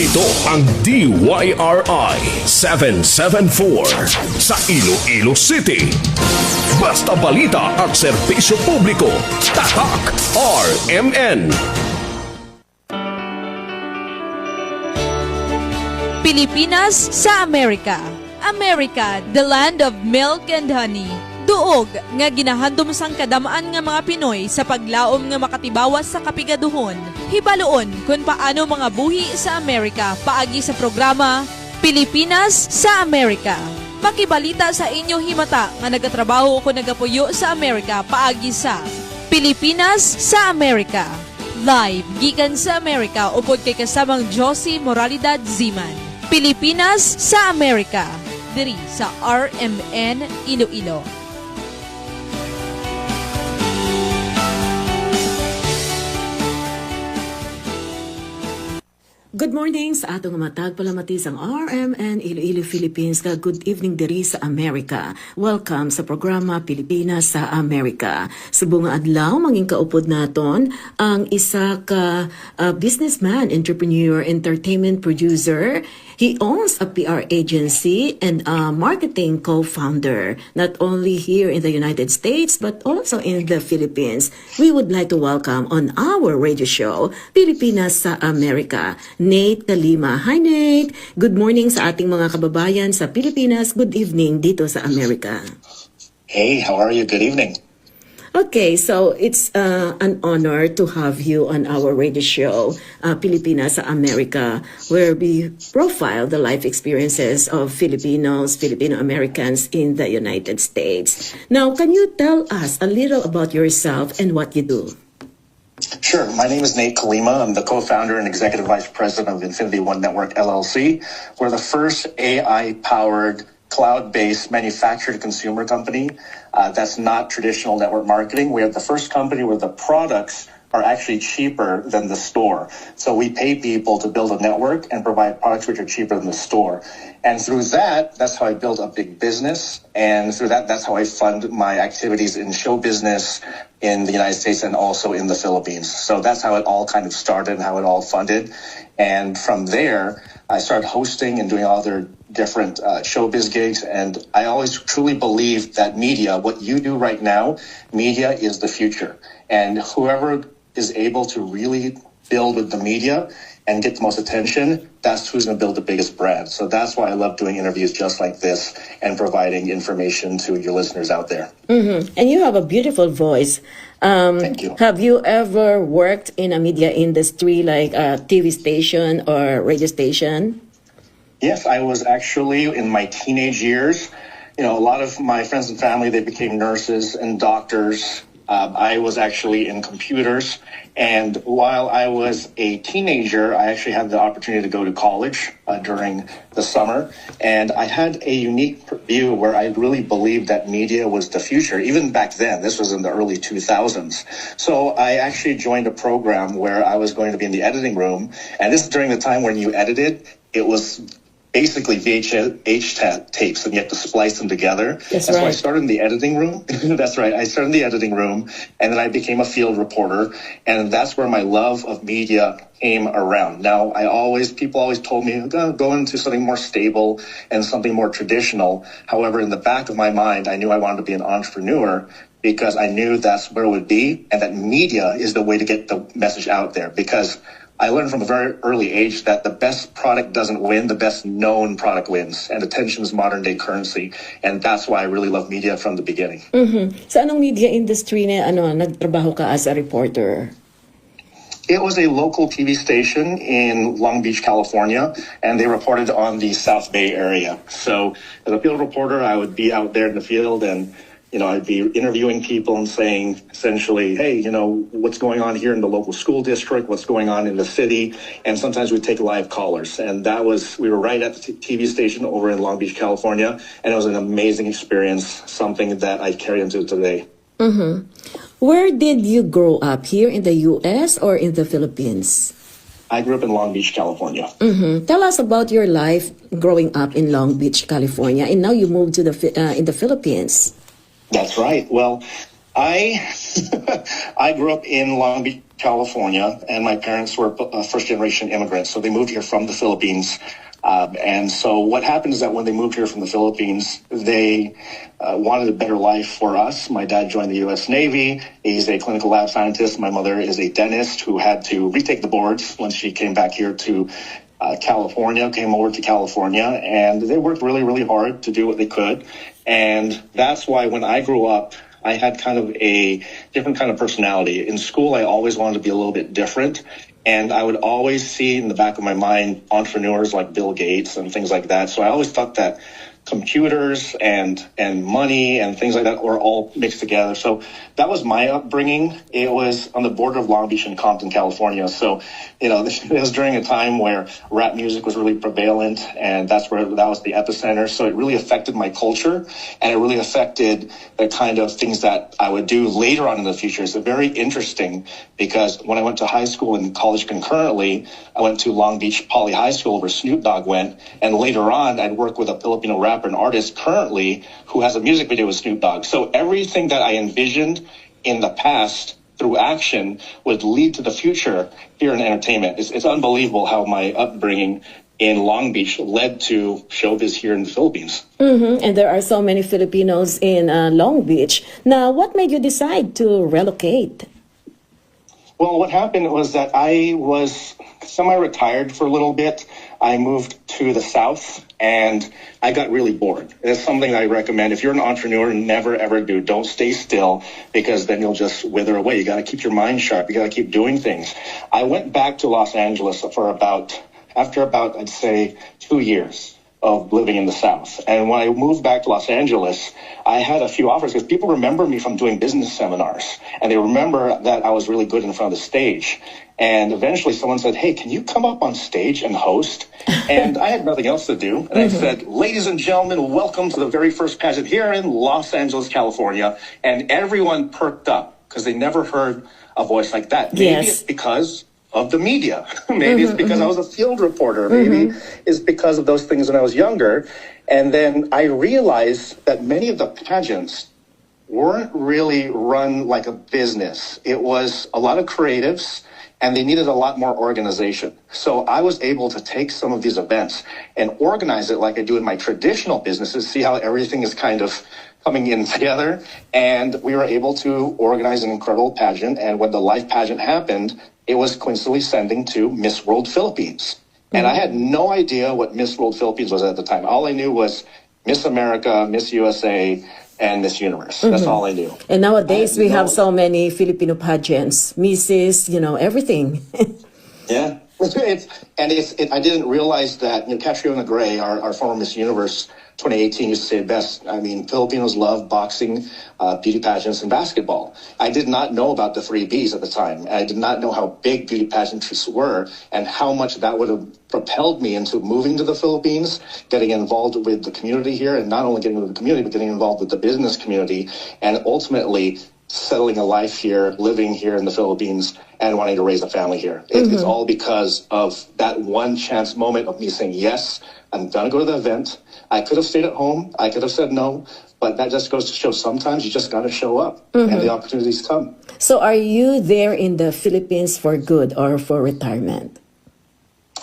Ito ang DYRI 774 sa Iloilo City. Basta balita at serbisyo publiko. Tatak RMN. Pilipinas sa Amerika. America, the land of milk and honey. Duog nga ginahandom sang kadamaan nga mga Pinoy sa paglaom nga makatibawas sa kapigaduhon. Hibaluon kung paano mga buhi sa Amerika paagi sa programa Pilipinas sa Amerika. Makibalita sa inyo himata nga nagatrabaho o nagapuyo sa Amerika paagi sa Pilipinas sa Amerika. Live gikan sa Amerika upod kay kasamang Josie Moralidad Ziman. Pilipinas sa Amerika. Diri sa RMN Iloilo. Good morning sa atong matag palamati sang RMN Iloilo Philippines. Good evening diri sa Amerika. Welcome sa programa Pilipinas sa Amerika. Subong adlaw manging kaupod naton ang isa ka businessman, entrepreneur, entertainment producer. He owns a PR agency and a marketing co-founder, not only here in the United States but also in the Philippines. We would like to welcome on our radio show, Pilipinas sa Amerika, Nate Calima. Hi Nate! Good morning sa ating mga kababayan sa Pilipinas. Good evening dito sa Amerika. Hey, how are you? Good evening. Okay, so it's an honor to have you on our radio show, Pilipinas sa Amerika, where we profile the life experiences of Filipinos, Filipino-Americans in the United States. Now, can you tell us a little about yourself and what you do? Sure. My name is Nate Calima. I'm the co-founder and executive vice president of Infinity One Network, LLC. We're the first AI-powered, cloud-based manufactured consumer company that's not traditional network marketing. We are the first company where the products are actually cheaper than the store. So we pay people to build a network and provide products which are cheaper than the store. And through that, that's how I built a big business. And through that, that's how I fund my activities in show business in the United States and also in the Philippines. So that's how it all kind of started and how it all funded. And from there, I started hosting and doing other different showbiz gigs. And I always truly believe that media, what you do right now, media is the future. And whoever is able to really build with the media and get the most attention, that's who's going to build the biggest brand. So that's why I love doing interviews just like this and providing information to your listeners out there. Mm-hmm. And you have a beautiful voice. Thank you. Have you ever worked in a media industry like a TV station or radio station? Yes, I was actually in my teenage years. You know, a lot of my friends and family, they became nurses and doctors. I was actually in computers. And while I was a teenager, I actually had the opportunity to go to college during the summer. And I had a unique view where I really believed that media was the future. Even back then, this was in the early 2000s. So I actually joined a program where I was going to be in the editing room. And this is during the time when you edited, it was basically VHS tapes, and you have to splice them together. That's and right. So I started in the editing room. That's right. I started in the editing room, and then I became a field reporter, and that's where my love of media came around. Now, people always told me, go into something more stable and something more traditional. However, in the back of my mind, I knew I wanted to be an entrepreneur because I knew that's where it would be, and that media is the way to get the message out there. Because I learned from a very early age that the best product doesn't win, the best known product wins. And attention is modern day currency. And that's why I really love media from the beginning. Mm-hmm. Sa anong media industry na nagtrabaho ka as a reporter? It was a local TV station in Long Beach, California, and they reported on the South Bay area. So as a field reporter, I would be out there in the field and I'd be interviewing people and saying essentially, hey, what's going on here in the local school district, what's going on in the city. And sometimes we'd take live callers. And we were right at the TV station over in Long Beach, California. And it was an amazing experience, something that I carry into today. Mm-hmm. Where did you grow up, here in the U.S. or in the Philippines? I grew up in Long Beach, California. Mm-hmm. Tell us about your life growing up in Long Beach, California. And now you moved to in the Philippines. That's right. Well, I I grew up in Long Beach, California, and my parents were first-generation immigrants, so they moved here from the Philippines. And so what happened is that when they moved here from the Philippines, they wanted a better life for us. My dad joined the U.S. Navy. He's a clinical lab scientist. My mother is a dentist who had to retake the boards when she came back here to came over to California, and they worked really, really hard to do what they could. And that's why when I grew up, I had kind of a different kind of personality. In school, I always wanted to be a little bit different. And I would always see in the back of my mind entrepreneurs like Bill Gates and things like that. So I always thought that computers and money and things like that were all mixed together. So that was my upbringing. It was on the border of Long Beach and Compton, California. So, it was during a time where rap music was really prevalent, and that was the epicenter. So it really affected my culture, and it really affected the kind of things that I would do later on in the future. It's very interesting because when I went to high school and college concurrently, I went to Long Beach Poly High School where Snoop Dogg went, and later on I'd work with a Filipino rapper and artist currently who has a music video with Snoop Dogg. So everything that I envisioned in the past through action would lead to the future here in entertainment. It's unbelievable how my upbringing in Long Beach led to showbiz here in the Philippines. And there are so many Filipinos in Long Beach. Now, what made you decide to relocate? Well, what happened was that I was semi-retired for a little bit. I moved to the South, and I got really bored. It's something I recommend. If you're an entrepreneur, never, ever do. Don't stay still, because then you'll just wither away. You got to keep your mind sharp. You got to keep doing things. I went back to Los Angeles after about, I'd say, 2 years of living in the South. And when I moved back to Los Angeles, I had a few offers because people remember me from doing business seminars, and they remember that I was really good in front of the stage. And eventually someone said, "Hey, can you come up on stage and host?" And I had nothing else to do. And I said, "Ladies and gentlemen, welcome to the very first pageant here in Los Angeles, California." And everyone perked up because they never heard a voice like that. Maybe it's because of the media. Maybe it's because I was a field reporter. Maybe it's because of those things when I was younger. And then I realized that many of the pageants weren't really run like a business. It was a lot of creatives, and they needed a lot more organization. So I was able to take some of these events and organize it like I do in my traditional businesses, see how everything is kind of coming in together. And we were able to organize an incredible pageant. And when the live pageant happened, it was coincidentally sending to Miss World Philippines. And I had no idea what Miss World Philippines was at the time. All I knew was Miss America, Miss USA, and Miss Universe. That's all I knew. And nowadays we have so many Filipino pageants, Mrs., everything. Yeah. I didn't realize that, Catriona Gray, our former Miss Universe 2018, used to say it best. I mean, Filipinos love boxing, beauty pageants, and basketball. I did not know about the 3Bs at the time. I did not know how big beauty pageantries were and how much that would have propelled me into moving to the Philippines, getting involved with the community here, and not only getting with the community, but getting involved with the business community, and ultimately settling a life here, living here in the Philippines, and wanting to raise a family here. It's all because of that one chance moment of me saying, yes, I'm going to go to the event. I could have stayed at home. I could have said no. But that just goes to show sometimes you just got to show up and the opportunities come. So are you there in the Philippines for good or for retirement?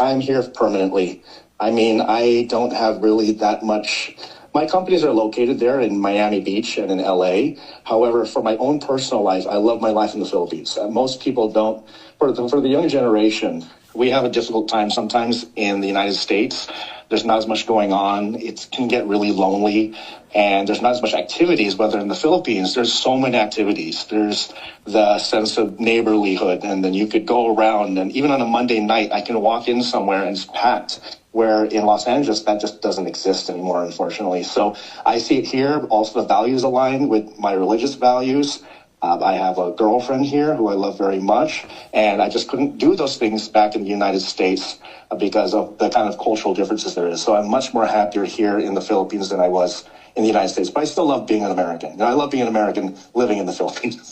I'm here permanently. I mean, I don't have really that much. My companies are located there in Miami Beach and in LA. However, for my own personal life, I love my life in the Philippines. Most people don't. For the younger generation, we have a difficult time sometimes in the United States. There's not as much going on. It can get really lonely, and there's not as much activities. Whether in the Philippines, there's so many activities. There's the sense of neighborlyhood, and then you could go around, and even on a Monday night, I can walk in somewhere and it's packed. Where in Los Angeles, that just doesn't exist anymore, unfortunately. So I see it here. Also, the values align with my religious values. I have a girlfriend here who I love very much, and I just couldn't do those things back in the United States because of the kind of cultural differences there is. So I'm much more happier here in the Philippines than I was in the United States. But I still love being an American. I love being an American living in the Philippines.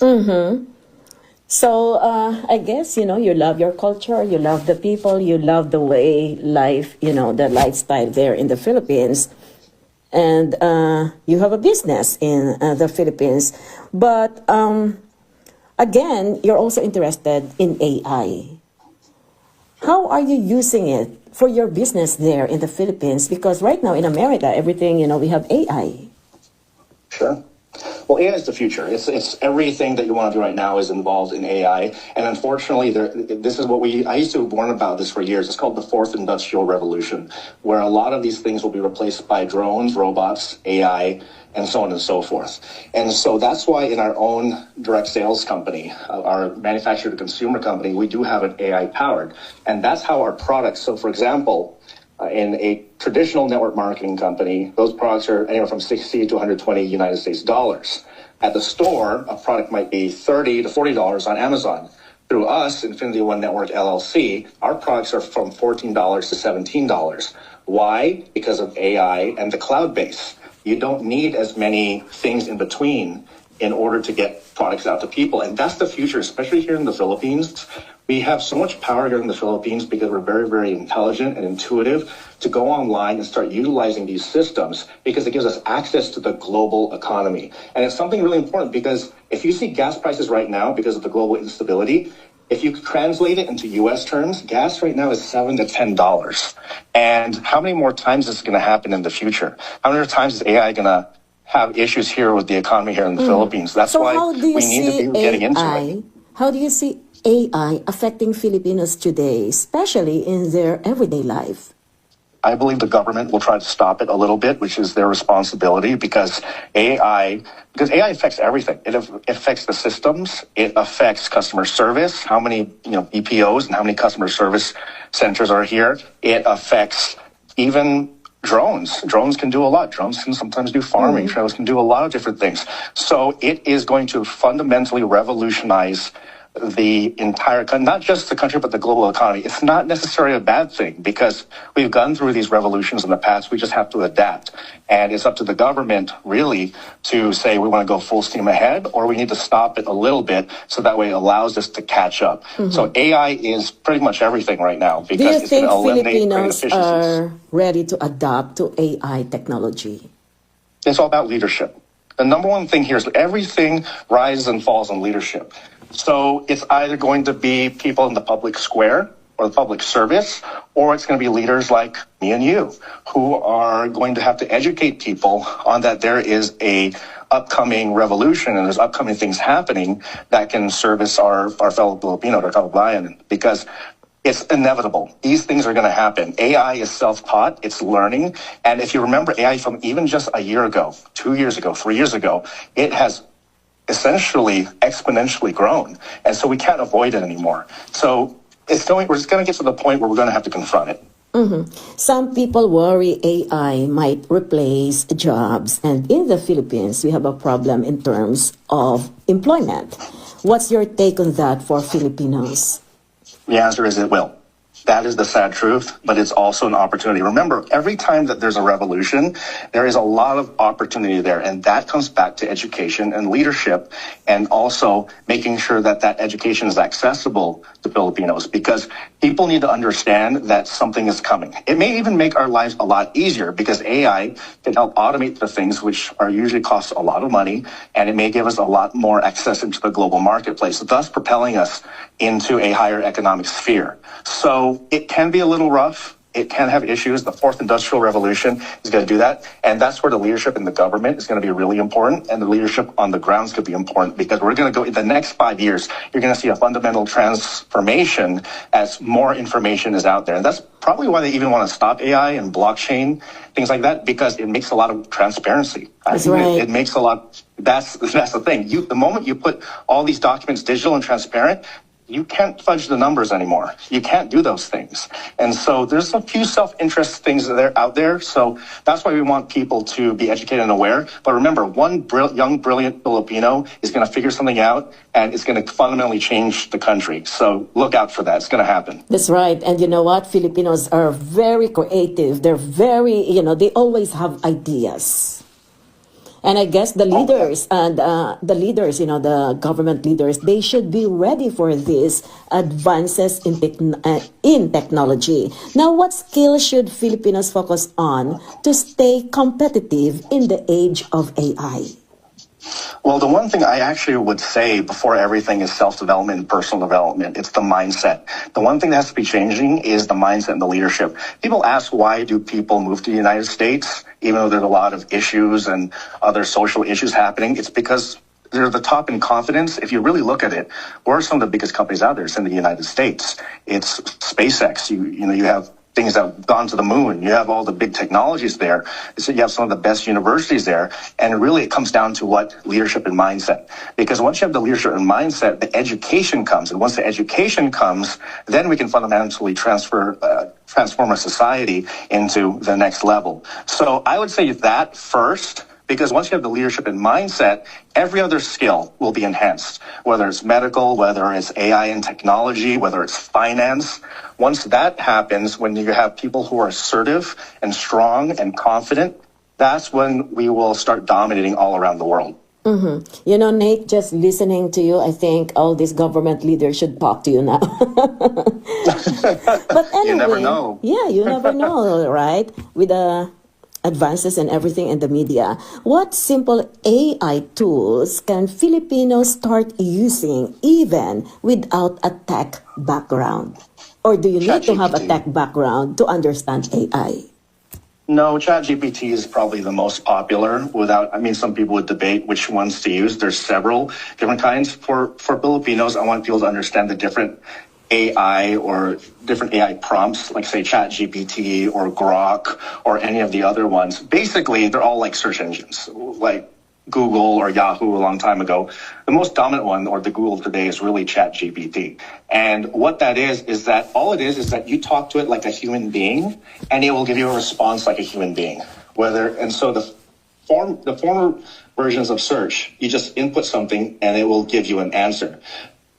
So I guess, you love your culture, you love the people, you love the way life, the lifestyle there in the Philippines. and you have a business in the Philippines. But again, you're also interested in AI. How are you using it for your business there in the Philippines? Because right now in America, everything, we have AI. Sure. Well, AI is the future. It's everything that you want to do right now is involved in AI. And unfortunately, this is what I used to warn about this for years. It's called the fourth industrial revolution, where a lot of these things will be replaced by drones, robots, AI, and so on and so forth. And so that's why in our own direct sales company, our manufacturer to consumer company, we do have it AI powered. And that's how our products, so for example, in a traditional network marketing company, those products are anywhere from 60 to 120 United States dollars. At the store, a product might be $30 to $40 on Amazon. Through us, Infinity One Network LLC, our products are from $14 to $17. Why? Because of AI and the cloud base. You don't need as many things in between in order to get products out to people. And that's the future, especially here in the Philippines. We have so much power here in the Philippines because we're very, very intelligent and intuitive to go online and start utilizing these systems because it gives us access to the global economy. And it's something really important because if you see gas prices right now because of the global instability, if you translate it into U.S. terms, gas right now is $7 to $10. And how many more times is this going to happen in the future? How many times is AI going to have issues here with the economy here in the Philippines? That's So why how do you we need to see be getting into AI? it. How do you see AI affecting Filipinos today, especially in their everyday life? I believe the government will try to stop it a little bit, which is their responsibility because AI affects everything. It affects the systems. It affects customer service, how many, BPOs and how many customer service centers are here. It affects even drones. Drones can do a lot. Drones can sometimes do farming. Drones can do a lot of different things. So it is going to fundamentally revolutionize the entire country, not just the country, but the global economy. It's not necessarily a bad thing because we've gone through these revolutions in the past. We just have to adapt. And it's up to the government really to say we want to go full steam ahead or we need to stop it a little bit so that way it allows us to catch up. So AI is pretty much everything right now Do you because it's going think to eliminate great Filipinos efficiencies. are ready to adapt to AI technology? It's all about leadership. The number one thing here is everything rises and falls on leadership. So it's either going to be people in the public square or the public service, or it's going to be leaders like me and you who are going to have to educate people on that there is a upcoming revolution and there's upcoming things happening that can service our fellow Filipino, our kababayan, because it's inevitable. These things are going to happen. AI is self-taught. It's learning. And if you remember AI from even just a year ago, 2 years ago, 3 years ago, it has essentially exponentially grown. And so we can't avoid it anymore. So we're just going to get to the point where we're going to have to confront it. Some people worry AI might replace jobs. And in the Philippines, we have a problem in terms of employment. What's your take on that for Filipinos? The answer is it will. That is the sad truth, but it's also an opportunity. Remember, every time that there's a revolution, there is a lot of opportunity there, and that comes back to education and leadership, and also making sure that that education is accessible to Filipinos, because people need to understand that something is coming. It may even make our lives a lot easier, because AI can help automate the things which are usually cost a lot of money, and it may give us a lot more access into the global marketplace, thus propelling us into a higher economic sphere. So it can be a little rough. It can have issues. The fourth industrial revolution is going to do that. And that's where the leadership in the government is going to be really important. And the leadership on the ground is going to be important because we're going to go in the next 5 years. You're going to see a fundamental transformation as more information is out there. And that's probably why they even want to stop AI and blockchain, things like that, because it makes a lot of transparency. That's right. It makes a lot. That's the thing. The moment you put all these documents digital and transparent, you can't fudge the numbers anymore. You can't do those things. And so there's a few self-interest things that are out there. So that's why we want people to be educated and aware. But remember, one young, brilliant Filipino is going to figure something out, and it's going to fundamentally change the country. So look out for that. It's going to happen. That's right. And you know what? Filipinos are very creative. They're very, they always have ideas. And I guess the leaders and the leaders, the government leaders, they should be ready for these advances in technology. Now, what skills should Filipinos focus on to stay competitive in the age of AI? Well, the one thing I actually would say before everything is self-development and personal development, it's the mindset. The one thing that has to be changing is the mindset and the leadership. People ask, why do people move to the United States, even though there's a lot of issues and other social issues happening? It's because they're the top in confidence. If you really look at it, where are some of the biggest companies out there? It's in the United States. It's SpaceX. You have things that have gone to the moon. You have all the big technologies there. So you have some of the best universities there. And really it comes down to what? Leadership and mindset. Because once you have the leadership and mindset, the education comes. And once the education comes, then we can fundamentally transform our society into the next level. So I would say that first. Because once you have the leadership and mindset, every other skill will be enhanced, whether it's medical, whether it's AI and technology, whether it's finance. Once that happens, when you have people who are assertive and strong and confident, that's when we will start dominating all around the world. Mm-hmm. Nate, just listening to you, I think all these government leaders should talk to you now. But anyway, you never know. Yeah, you never know, right? With the advances and everything in the media, what simple AI tools can Filipinos start using even without a tech background? Or do you need to have a tech background to understand AI? No, ChatGPT is probably the most popular. Some people would debate which ones to use. There's several different kinds. For Filipinos, I want people to understand the different AI or different AI prompts, like say ChatGPT or Grok or any of the other ones. Basically, they're all like search engines, like Google or Yahoo a long time ago. The most dominant one, or the Google today, is really ChatGPT. And what that is that all it is that you talk to it like a human being, and it will give you a response like a human being. So the former versions of search, you just input something and it will give you an answer.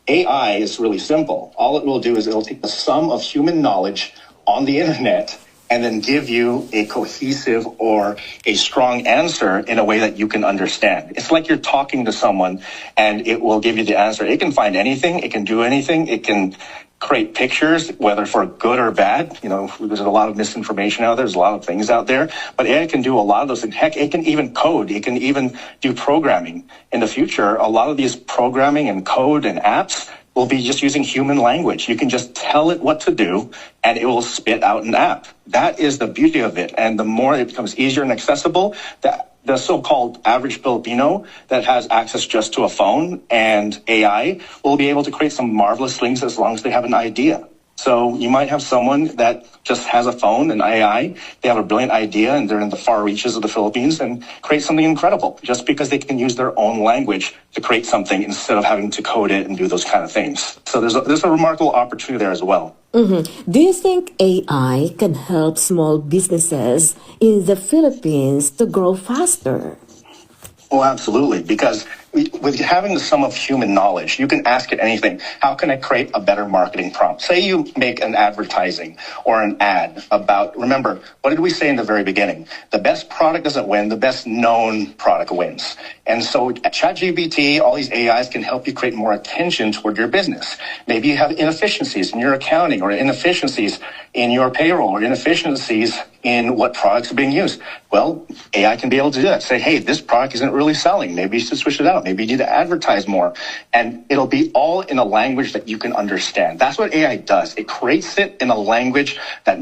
AI is really simple. All it will do is it'll take the sum of human knowledge on the internet and then give you a cohesive or a strong answer in a way that you can understand. It's like you're talking to someone and it will give you the answer. It can find anything. It can do anything. It can create pictures, whether for good or bad. There's a lot of misinformation out there. There's a lot of things out there. But AI can do a lot of those things. Heck, it can even code. It can even do programming. In the future, a lot of these programming and code and apps will be just using human language. You can just tell it what to do, and it will spit out an app. That is the beauty of it. And the more it becomes easier and accessible, the so-called average Filipino that has access just to a phone and AI will be able to create some marvelous things as long as they have an idea. So you might have someone that just has a phone and AI, they have a brilliant idea and they're in the far reaches of the Philippines and create something incredible just because they can use their own language to create something instead of having to code it and do those kind of things. So there's a remarkable opportunity there as well. Mm-hmm. Do you think AI can help small businesses in the Philippines to grow faster? Oh, absolutely. Because with having the sum of human knowledge, you can ask it anything. How can I create a better marketing prompt? Say you make an advertising or an ad about, remember, what did we say in the very beginning? The best product doesn't win, the best known product wins. And so at ChatGPT, all these AIs can help you create more attention toward your business. Maybe you have inefficiencies in your accounting or inefficiencies in your payroll or inefficiencies in what products are being used. Well, AI can be able to do that. Say, hey, this product isn't really selling. Maybe you should switch it out. Maybe you need to advertise more. And it'll be all in a language that you can understand. That's what AI does. It creates it in a language that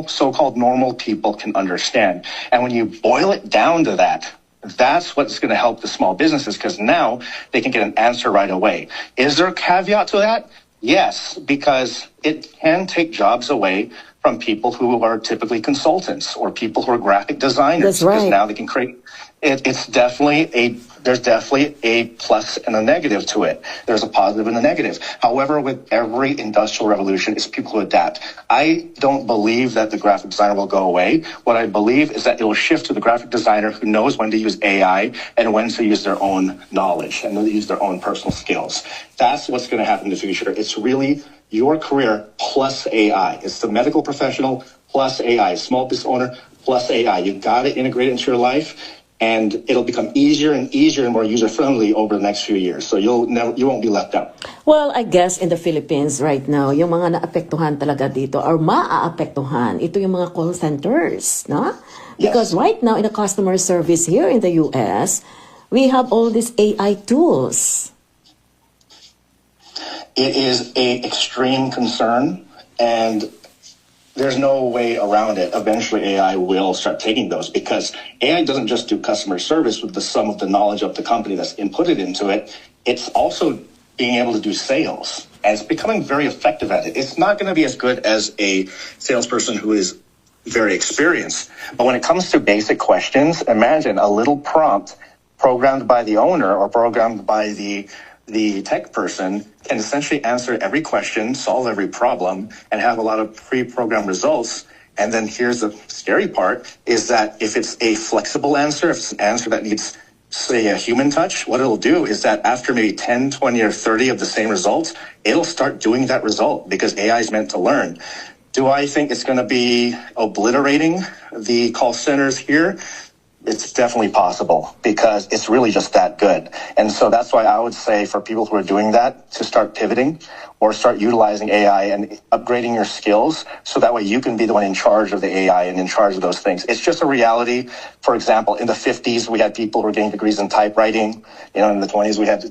so-called normal people can understand. And when you boil it down to that, that's what's going to help the small businesses, because now they can get an answer right away. Is there a caveat to that? Yes, because it can take jobs away from people who are typically consultants or people who are graphic designers. That's right. Because now they can create. There's definitely a plus and a negative to it. There's a positive and a negative. However, with every industrial revolution, it's people who adapt. I don't believe that the graphic designer will go away. What I believe is that it will shift to the graphic designer who knows when to use AI and when to use their own knowledge and to use their own personal skills. That's what's going to happen in the future. It's really your career plus AI. It's the medical professional plus AI, small business owner plus AI. You've got to integrate it into your life. and it'll become easier and easier and more user-friendly over the next few years. So you won't be left out. Well, I guess in the Philippines right now, yung mga naapektuhan talaga dito or maaapektuhan, ito yung mga call centers, no? Because right now in the customer service here in the US, we have all these AI tools. It is an extreme concern, and there's no way around it. Eventually, AI will start taking those, because AI doesn't just do customer service with the sum of the knowledge of the company that's inputted into it. It's also being able to do sales, and it's becoming very effective at it. It's not going to be as good as a salesperson who is very experienced, but when it comes to basic questions, imagine a little prompt programmed by the owner or programmed by the tech person can essentially answer every question, solve every problem, and have a lot of pre-programmed results. And then here's the scary part, is that if it's a flexible answer, if it's an answer that needs, say, a human touch, what it'll do is that after maybe 10, 20, or 30 of the same results, it'll start doing that result, because AI is meant to learn. Do I think it's going to be obliterating the call centers here? It's definitely possible, because it's really just that good. And so that's why I would say for people who are doing that to start pivoting or start utilizing AI and upgrading your skills, so that way you can be the one in charge of the AI and in charge of those things. It's just a reality. For example, in the 50s, we had people who were getting degrees in typewriting. In the 20s, we had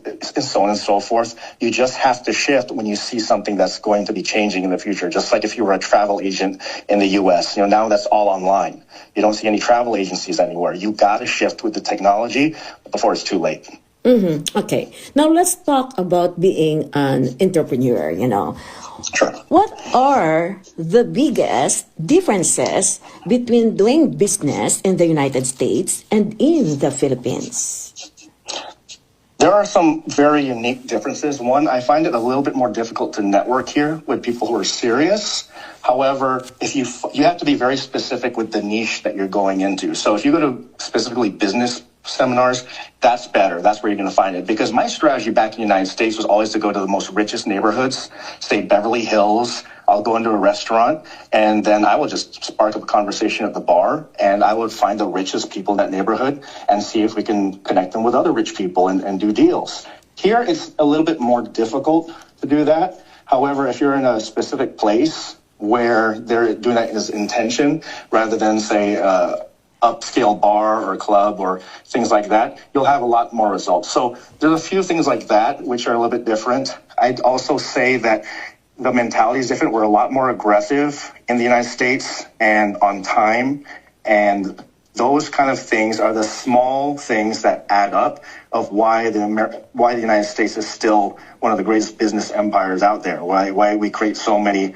so on and so forth. You just have to shift when you see something that's going to be changing in the future. Just like if you were a travel agent in the US, now that's all online. You don't see any travel agencies anywhere. You got to shift with the technology before it's too late. Okay. Now let's talk about being an entrepreneur, Sure. What are the biggest differences between doing business in the United States and in the Philippines? There are some very unique differences. One, I find it a little bit more difficult to network here with people who are serious. However, if you have to be very specific with the niche that you're going into. So if you go to specifically business seminars, that's better. That's where you're going to find it. Because my strategy back in the United States was always to go to the most richest neighborhoods, say Beverly Hills. I'll go into a restaurant, and then I will just spark up a conversation at the bar, and I would find the richest people in that neighborhood and see if we can connect them with other rich people and do deals. Here, it's a little bit more difficult to do that. However, if you're in a specific place where they're doing that as intention, rather than, say, upscale bar or club or things like that, you'll have a lot more results. So there's a few things like that which are a little bit different. I'd also say that the mentality is different. We're a lot more aggressive in the United States and on time. And those kind of things are the small things that add up of why the United States is still one of the greatest business empires out there, why we create so many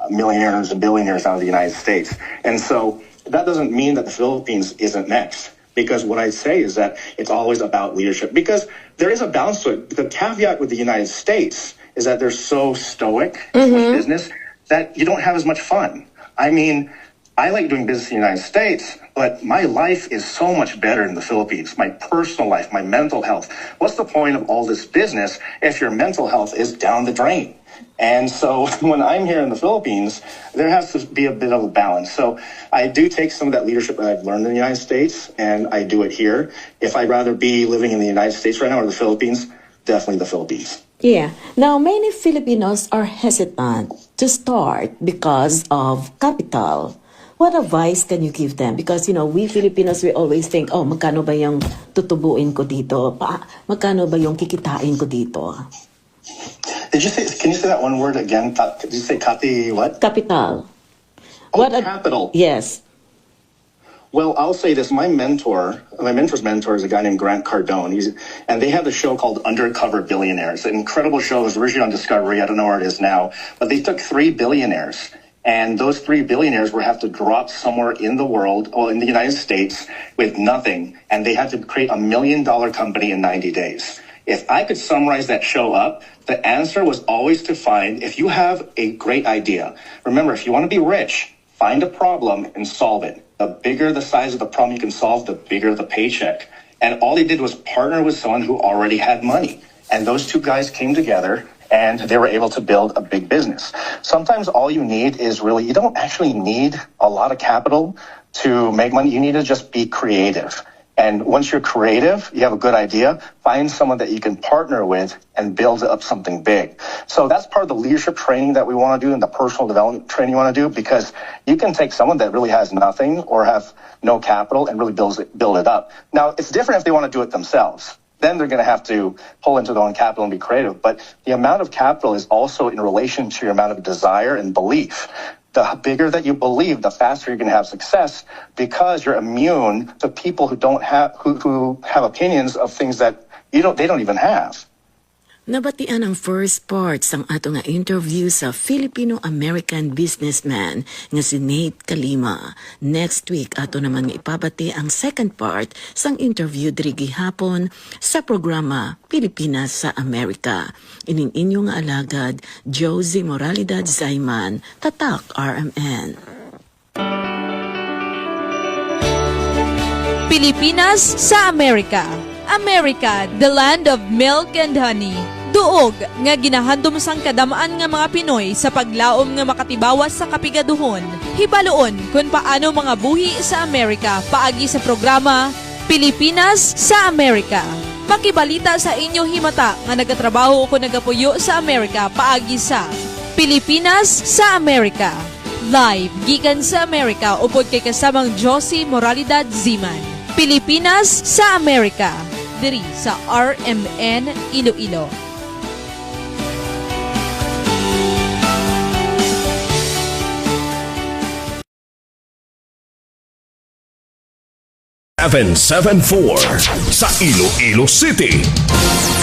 millionaires and billionaires out of the United States. And so that doesn't mean that the Philippines isn't next, because what I say is that it's always about leadership, because there is a balance to it. The caveat with the United States is that they're so stoic in business that you don't have as much fun. I mean, I like doing business in the United States, but my life is so much better in the Philippines. My personal life, my mental health. What's the point of all this business if your mental health is down the drain? And so when I'm here in the Philippines, there has to be a bit of a balance. So I do take some of that leadership that I've learned in the United States, and I do it here. If I'd rather be living in the United States right now or the Philippines, definitely the Philippines. Yeah. Now, many Filipinos are hesitant to start because of capital. What advice can you give them? Because, we Filipinos, we always think, magkano ba yung tutubuin ko dito? Magkano ba yung kikitain ko dito? Can you say that one word again? Did you say what? Capital. Capital. Yes. Well, I'll say this. My mentor's mentor is a guy named Grant Cardone. And they have a show called Undercover Billionaires. An incredible show. It was originally on Discovery. I don't know where it is now. But they took 3 billionaires. And those 3 billionaires would have to drop somewhere in the world, or in the United States, with nothing. And they had to create $1 million company in 90 days. If I could summarize that show up, the answer was always to find, if you have a great idea, remember, if you want to be rich, find a problem and solve it. The bigger the size of the problem you can solve, the bigger the paycheck. And all they did was partner with someone who already had money. And those 2 guys came together and they were able to build a big business. Sometimes all you need is really, you don't actually need a lot of capital to make money. You need to just be creative. And once you're creative, you have a good idea, find someone that you can partner with and build up something big. So that's part of the leadership training that we want to do and the personal development training you want to do, because you can take someone that really has nothing or have no capital and really build it up. Now, it's different if they want to do it themselves. Then they're going to have to pull into their own capital and be creative. But the amount of capital is also in relation to your amount of desire and belief. The bigger that you believe, the faster you're going to have success, because you're immune to people who don't have who have opinions of things that they don't even have. Nabatian ang first part sang ato nga interview sa Filipino-American businessman nga si Nate Calima. Next week ato naman nga ipabati ang second part sang interview diri gihapon sa programa Pilipinas sa Amerika. Ining inyo nga alagad, Josie Moralidad Zayman, Tatak RMN. Pilipinas sa Amerika. America, the land of milk and honey. Duog nga ginahandom sang kadamaan nga mga Pinoy sa paglaom nga makatibawas sa kapigaduhon. Hibaloon kung paano mga buhi sa Amerika paagi sa programa Pilipinas sa Amerika. Makibalita sa inyo himata nga nagatrabaho o nagapuyo sa Amerika paagi sa Pilipinas sa Amerika. Live gikan sa Amerika upod kay kasamang Josie Moralidad Ziman. Pilipinas sa Amerika. Diri sa RMN Iloilo. sa Iloilo City.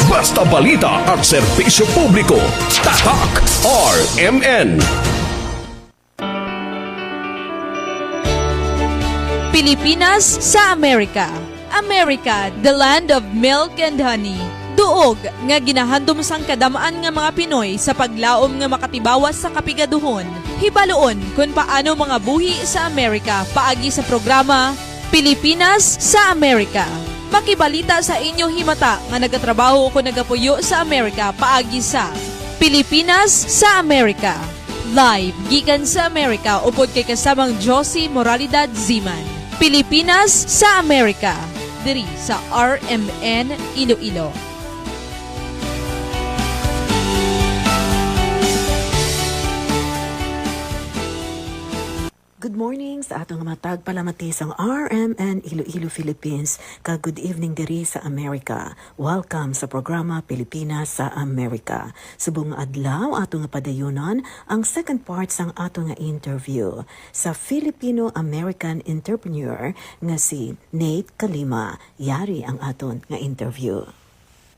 Basta balita at serbisyo publiko. Tatak RMN. Pilipinas sa Amerika. America, the land of milk and honey. Duog nga ginahandom sang kadamaan nga mga Pinoy sa paglaom nga makatibawas sa kapigaduhon. Hibaloon kung paano mga buhi sa Amerika paagi sa programa Pilipinas sa Amerika. Makibalita sa inyo himata nga nagatrabaho o nagapuyo sa Amerika paagi sa Pilipinas sa Amerika. Live gikan sa Amerika upod kay kasamang Josie Moralidad Ziman. Pilipinas sa Amerika. Diri sa RMN Iloilo. Good morning sa atong matag palamati sang RMN Iloilo Philippines. Good evening diri sa Amerika. Welcome sa programa Pilipinas sa Amerika. Subong adlaw atong padayunon ang second part sang atong interview sa Filipino-American entrepreneur nga si Nate Calima. Yari ang aton nga interview.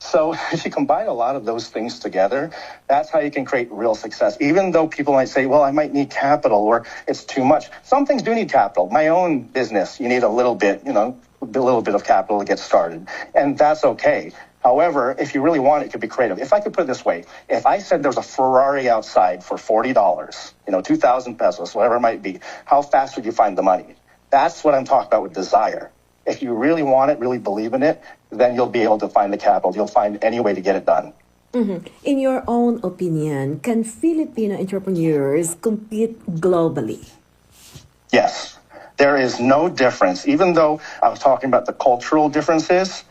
So if you combine a lot of those things together, that's how you can create real success. Even though people might say, well, I might need capital or it's too much. Some things do need capital. My own business, you need a little bit of capital to get started. And that's okay. However, if you really want it, you could be creative. If I could put it this way, if I said there's a Ferrari outside for $40, 2,000 pesos, whatever it might be, how fast would you find the money? That's what I'm talking about with desire. If you really want it, really believe in it, then you'll be able to find the capital. You'll find any way to get it done. Mm-hmm. In your own opinion, can Filipino entrepreneurs compete globally? Yes. There is no difference. Even though I was talking about the cultural differences,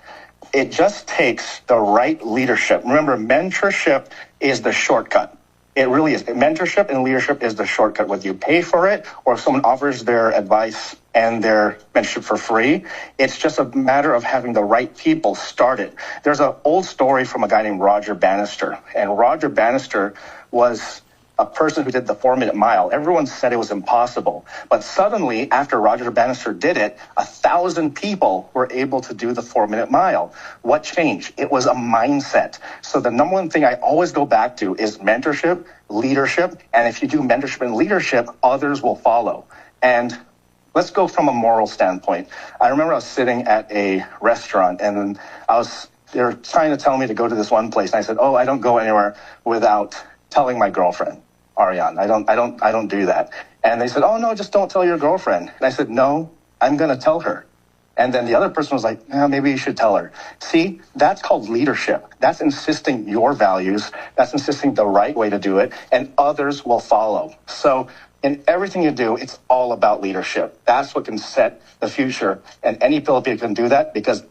it just takes the right leadership. Remember, mentorship is the shortcut. It really is. Mentorship and leadership is the shortcut. Whether you pay for it or if someone offers their advice and their mentorship for free, it's just a matter of having the right people start it. There's an old story from a guy named Roger Bannister. And Roger Bannister was a person who did the 4-minute mile. Everyone said it was impossible. But suddenly, after Roger Bannister did it, 1,000 people were able to do the 4-minute mile. What changed? It was a mindset. So the number one thing I always go back to is mentorship, leadership. And if you do mentorship and leadership, others will follow. And let's go from a moral standpoint. I remember I was sitting at a restaurant and they were trying to tell me to go to this one place. And I said, I don't go anywhere without telling my girlfriend. Ariane, I don't do that. And they said, no, just don't tell your girlfriend. And I said, no, I'm going to tell her. And then the other person was like, maybe you should tell her. See, that's called leadership. That's insisting your values. That's insisting the right way to do it. And others will follow. So in everything you do, it's all about leadership. That's what can set the future. And any Filipino can do that because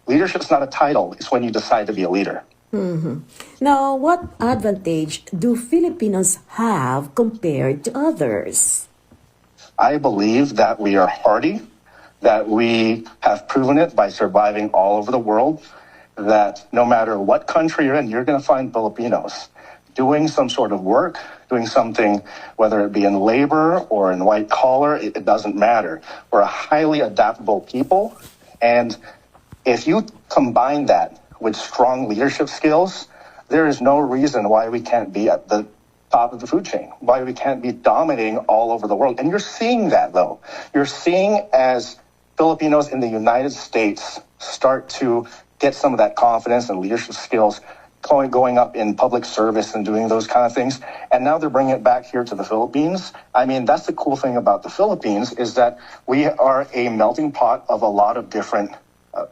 leadership's not a title. It's when you decide to be a leader. Now, what advantage do Filipinos have compared to others? I believe that we are hardy, that we have proven it by surviving all over the world, that no matter what country you're in, you're going to find Filipinos doing some sort of work, doing something, whether it be in labor or in white collar, it doesn't matter. We're a highly adaptable people, and if you combine that with strong leadership skills, there is no reason why we can't be at the top of the food chain, why we can't be dominating all over the world. And you're seeing that, though. You're seeing as Filipinos in the United States start to get some of that confidence and leadership skills going up in public service and doing those kind of things. And now they're bringing it back here to the Philippines. I mean, that's the cool thing about the Philippines is that we are a melting pot of a lot of different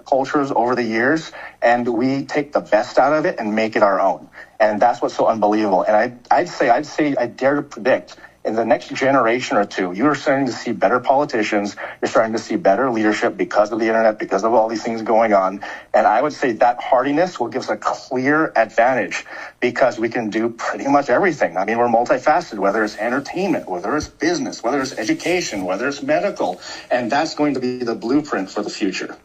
cultures over the years, and we take the best out of it and make it our own. And that's what's so unbelievable. And I'd say, I dare to predict in the next generation or two, you're starting to see better politicians, you're starting to see better leadership because of the internet, because of all these things going on. And I would say that hardiness will give us a clear advantage because we can do pretty much everything. I mean, we're multifaceted, whether it's entertainment, whether it's business, whether it's education, whether it's medical. And that's going to be the blueprint for the future.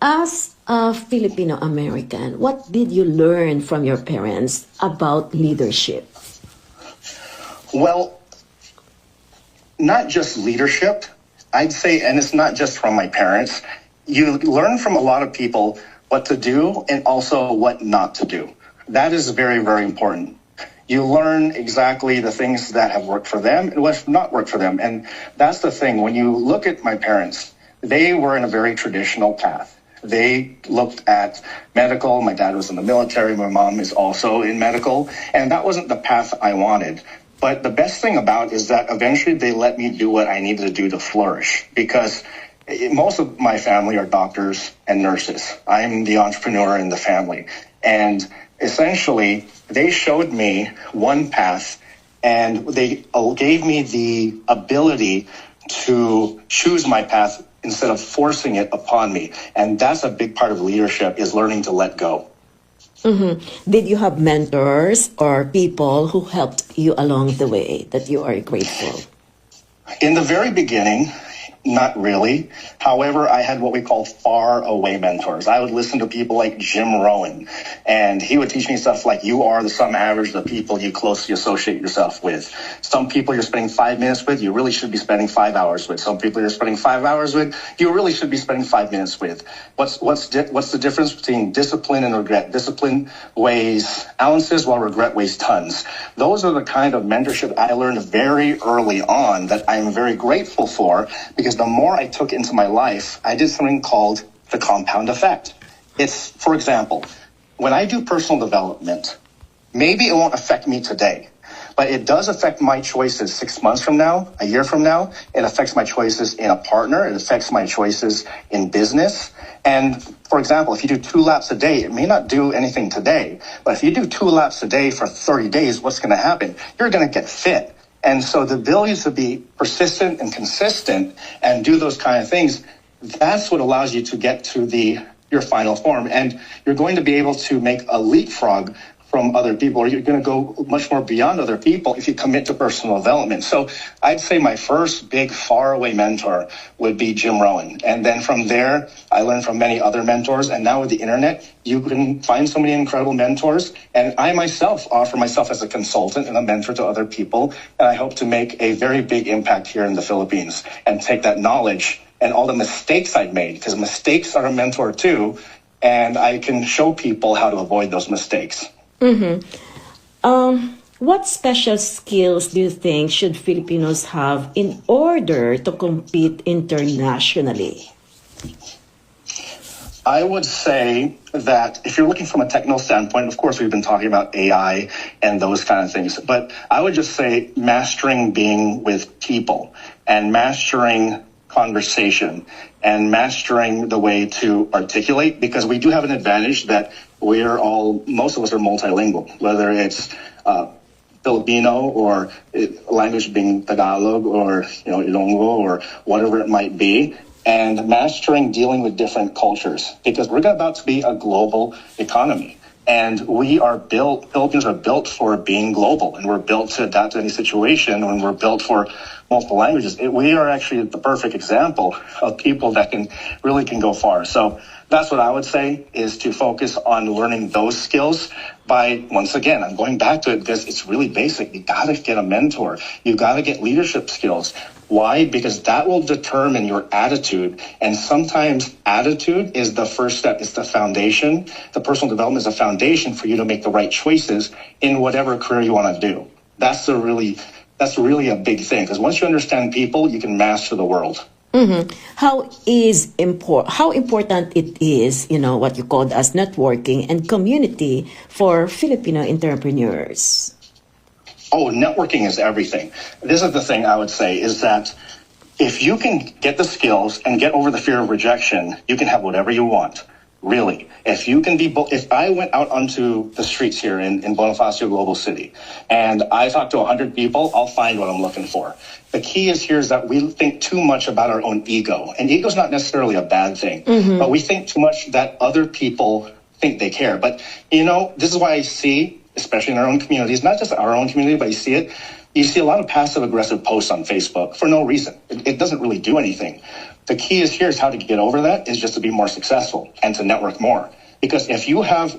As a Filipino American, what did you learn from your parents about leadership? Well, not just leadership, I'd say, and it's not just from my parents. You learn from a lot of people what to do and also what not to do. That is very, very important. You learn exactly the things that have worked for them and what's not worked for them. And that's the thing. When you look at my parents, they were in a very traditional path. They looked at medical. My dad was in the military. My mom is also in medical. And that wasn't the path I wanted. But the best thing about it is that eventually they let me do what I needed to do to flourish because most of my family are doctors and nurses. I'm the entrepreneur in the family. And essentially, they showed me one path and they gave me the ability to choose my path instead of forcing it upon me. And that's a big part of leadership is learning to let go. Did you have mentors or people who helped you along the way that you are grateful? In the very beginning, not really. However, I had what we call far away mentors. I would listen to people like Jim Rohn, and he would teach me stuff like you are the sum average of the people you closely associate yourself with. Some people you're spending 5 minutes with, you really should be spending 5 hours with. Some people you're spending 5 hours with, you really should be spending 5 minutes with. What's the difference between discipline and regret? Discipline weighs ounces while regret weighs tons. Those are the kind of mentorship I learned very early on that I'm very grateful for because the more I took into my life, I did something called the compound effect. It's, for example, when I do personal development, maybe it won't affect me today, but it does affect my choices 6 months from now, a year from now. It affects my choices in a partner. It affects my choices in business. And for example, if you do 2 laps a day, it may not do anything today, but if you do 2 laps a day for 30 days, what's going to happen? You're going to get fit. And so the ability to be persistent and consistent and do those kind of things, that's what allows you to get to your final form. And you're going to be able to make a leapfrog from other people, or you're going to go much more beyond other people if you commit to personal development. So I'd say my first big faraway mentor would be Jim Rohn. And then from there, I learned from many other mentors. And now with the internet, you can find so many incredible mentors. And I myself offer myself as a consultant and a mentor to other people. And I hope to make a very big impact here in the Philippines and take that knowledge and all the mistakes I've made, because mistakes are a mentor too. And I can show people how to avoid those mistakes. What special skills do you think should Filipinos have in order to compete internationally? I would say that if you're looking from a technical standpoint, of course, we've been talking about AI and those kind of things, but I would just say mastering being with people and mastering conversation and mastering the way to articulate, because we do have an advantage that most of us are multilingual, whether it's Filipino or language being Tagalog or Ilonggo or whatever it might be, and mastering dealing with different cultures, because we're about to be a global economy. And Philippines are built for being global, and we're built to adapt to any situation, and we're built for multiple languages. We are actually the perfect example of people that can go far. So that's what I would say, is to focus on learning those skills by, once again, I'm going back to it because it's really basic. You got to get a mentor. You got to get leadership skills. Why? Because that will determine your attitude. And sometimes attitude is the first step. It's the foundation. The personal development is a foundation for you to make the right choices in whatever career you want to do. That's really a big thing, because once you understand people, you can master the world. Mm-hmm. How important it is, what you called as networking and community for Filipino entrepreneurs? Oh, networking is everything. This is the thing I would say, is that if you can get the skills and get over the fear of rejection, you can have whatever you want. Really. If I went out onto the streets here in Bonifacio Global City and I talk to 100 people, I'll find what I'm looking for. The key is that we think too much about our own ego. And ego is not necessarily a bad thing, but we think too much that other people think they care. But, this is why I see, especially in our own communities, not just our own community, but you see a lot of passive aggressive posts on Facebook for no reason. It doesn't really do anything. The key is how to get over that is just to be more successful and to network more. Because if